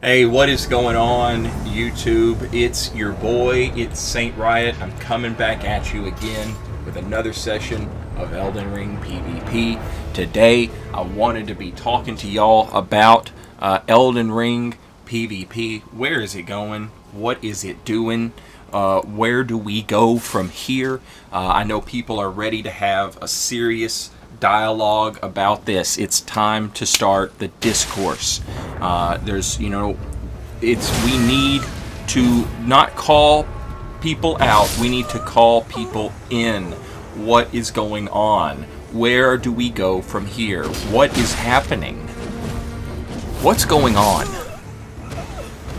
Hey, what is going on, YouTube? It's your boy, it's Saint Riot. I'm coming back at you again with another session of Elden Ring PvP. Today, I wanted to be talking to y'all about Elden Ring PvP. Where is it going? What is it doing? Where do we go from here? I know people are ready to have a serious dialogue about this. It's time to start the discourse. We need to not call people out. We need to call people in. What is going on? Where do we go from here? What is happening? What's going on?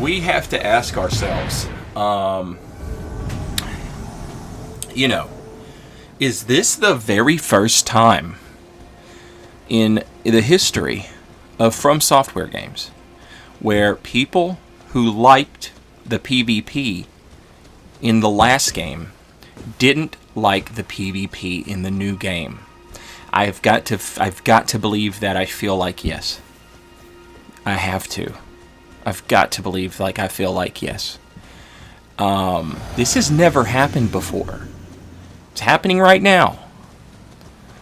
We have to ask ourselves, is this the very first time in the history of From Software games where people who liked the PvP in the last game didn't like the PvP in the new game? I've got to believe that. I feel like yes. I have to. I've got to believe I feel like yes. This has never happened before. It's happening right now.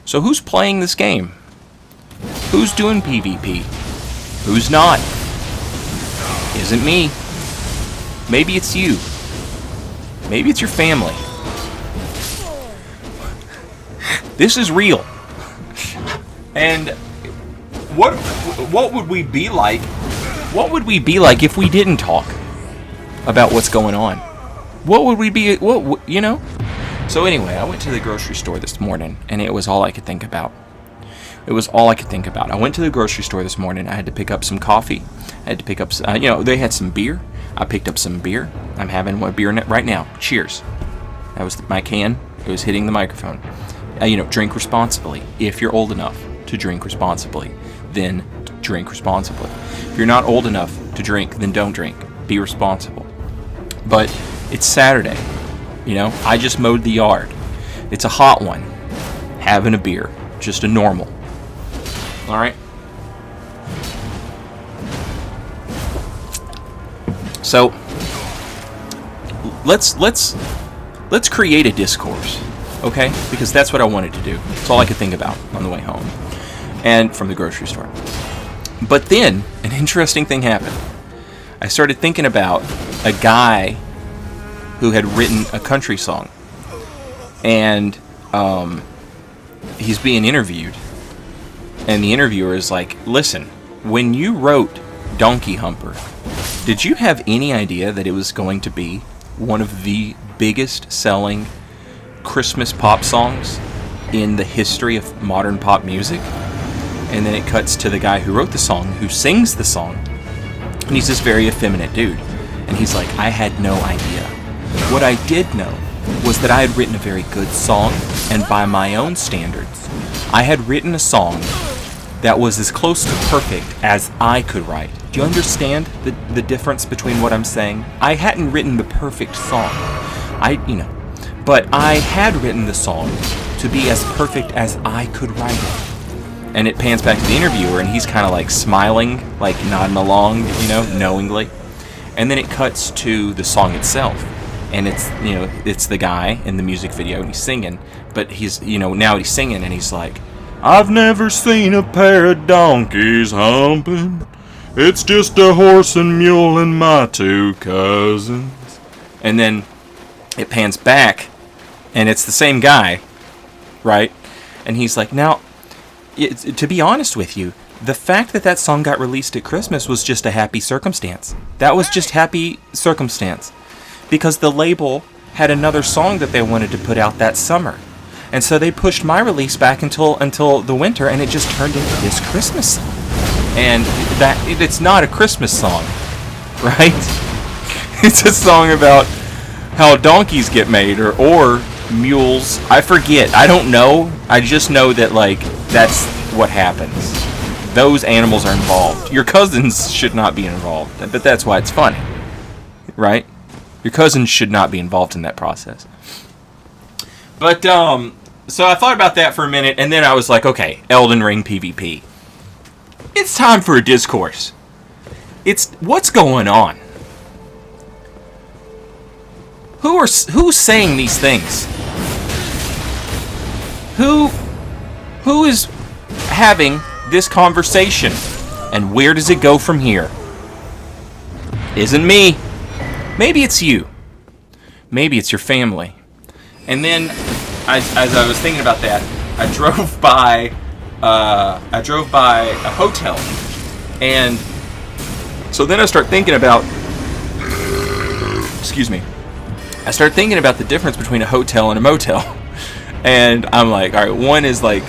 So who's playing this game? Who's doing PvP? Who's not? Isn't me. Maybe it's you. Maybe it's your family. This is real. And what would we be like? What would we be like if we didn't talk about what's going on? What would we be? So anyway, I went to the grocery store this morning, and it was all I could think about. It was all I could think about. I went to the grocery store this morning. I had to pick up some coffee. I had to pick up, they had some beer. I picked up some beer. I'm having a beer right now. Cheers. That was my can. It was hitting the microphone. Drink responsibly. If you're old enough to drink responsibly, then drink responsibly. If you're not old enough to drink, then don't drink. Be responsible. But it's Saturday. I just mowed the yard. It's a hot one. Having a beer. Just a normal. All right. So let's create a discourse, okay? Because that's what I wanted to do. It's all I could think about on the way home and from the grocery store. But then an interesting thing happened. I started thinking about a guy who had written a country song, and he's being interviewed. And the interviewer is like, listen, when you wrote Donkey Humper, did you have any idea that it was going to be one of the biggest selling Christmas pop songs in the history of modern pop music? And then it cuts to the guy who wrote the song, who sings the song. And he's this very effeminate dude. And he's like, I had no idea. What I did know was that I had written a very good song, and by my own standards, I had written a song that was as close to perfect as I could write. Do you understand the difference between what I'm saying? I hadn't written the perfect song. But I had written the song to be as perfect as I could write it. And it pans back to the interviewer, and he's kind of smiling, nodding along, knowingly. And then it cuts to the song itself. And it's the guy in the music video, and he's singing. But he's, now he's singing, and he's like, I've never seen a pair of donkeys humping. It's just a horse and mule and my two cousins. And then it pans back, and it's the same guy, right? And he's like, now, to be honest with you, the fact that song got released at Christmas was just a happy circumstance. That was just happy circumstance. Because the label had another song that they wanted to put out that summer. And so they pushed my release back until the winter, and it just turned into this Christmas song. And it's not a Christmas song, right? It's a song about how donkeys get made or mules. I forget. I don't know. I just know that that's what happens. Those animals are involved. Your cousins should not be involved, but that's why it's funny, right? Your cousins should not be involved in that process. But so I thought about that for a minute, and then I was like, okay, Elden Ring PvP. It's time for a discourse. what's going on? Who's saying these things? Who is having this conversation? And where does it go from here? Isn't me. Maybe it's you. Maybe it's your family. And then, as I was thinking about that, I drove by a hotel, and so then I start thinking about. Excuse me. I start thinking about the difference between a hotel and a motel, and I'm like, all right, one is like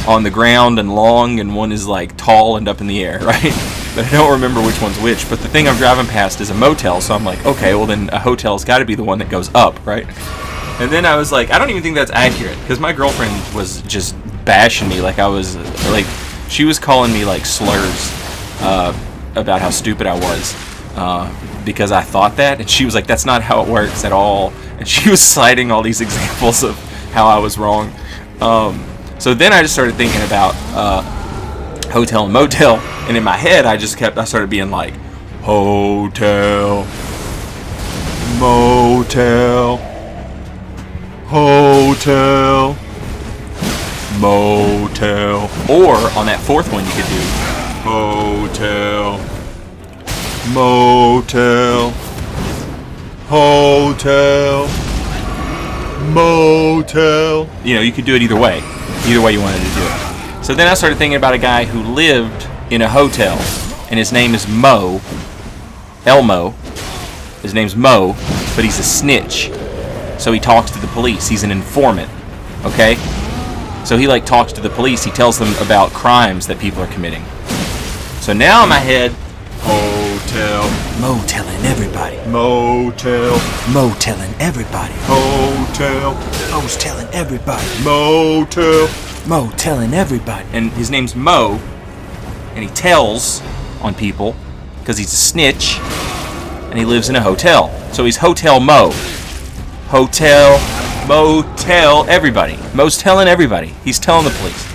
on the ground and long, and one is like tall and up in the air, right? But I don't remember which one's which. But the thing I'm driving past is a motel, so I'm like, okay, well then a hotel's got to be the one that goes up, right? And then I was like, I don't even think that's accurate, because my girlfriend was just bashing me like I was, like, she was calling me like slurs about how stupid I was because I thought that, and she was like, that's not how it works at all, and she was citing all these examples of how I was wrong. So then I just started thinking about hotel and motel, and in my head I started being like, hotel, motel, hotel, motel. Or on that fourth one you could do hotel, motel, hotel, motel. You know, you could do it either way you wanted to do it. So then I started thinking about a guy who lived in a hotel, and his name is Mo, Elmo. His name's Mo, but he's a snitch. So he talks to the police. He's an informant. Okay? So he like talks to the police. He tells them about crimes that people are committing. So now in my head, hotel, Mo telling everybody. Motel, Mo telling everybody. Hotel, Mo's telling everybody. Motel, Mo telling everybody. And his name's Mo, and he tells on people because he's a snitch, and he lives in a hotel. So he's Hotel Mo. Hotel, motel, everybody. Mo's telling everybody. He's telling the police.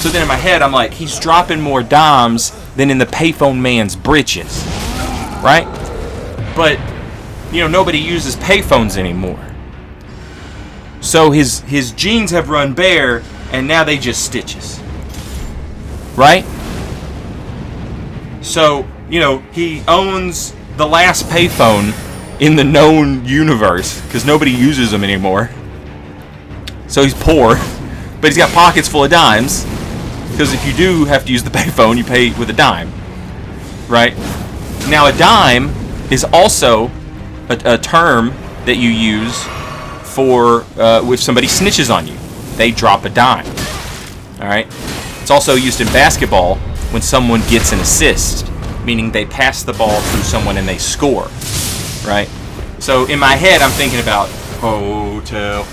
So then in my head, I'm like, he's dropping more dimes than in the payphone man's britches. Right? But, you know, nobody uses payphones anymore. So his jeans have run bare, and now they just stitches. Right? So, you know, he owns the last payphone in the known universe, because nobody uses them anymore. So he's poor, but he's got pockets full of dimes, because if you do have to use the payphone, you pay with a dime, right? Now a dime is also a term that you use for if somebody snitches on you. They drop a dime, all right? It's also used in basketball when someone gets an assist, meaning they pass the ball through someone and they score. Right? So in my head, I'm thinking about hotel,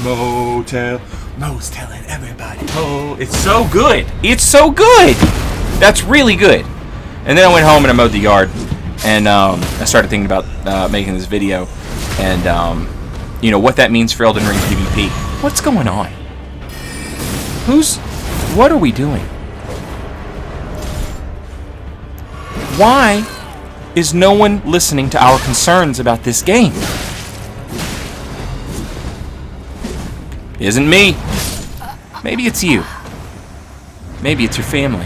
motel, Mo's telling everybody. Oh, it's so good. It's so good. That's really good. And then I went home and I mowed the yard, and I started thinking about making this video, and you know what that means for Elden Ring PvP. What's going on? What are we doing? Why is no one listening to our concerns about this game? Isn't me. Maybe it's you. Maybe it's your family.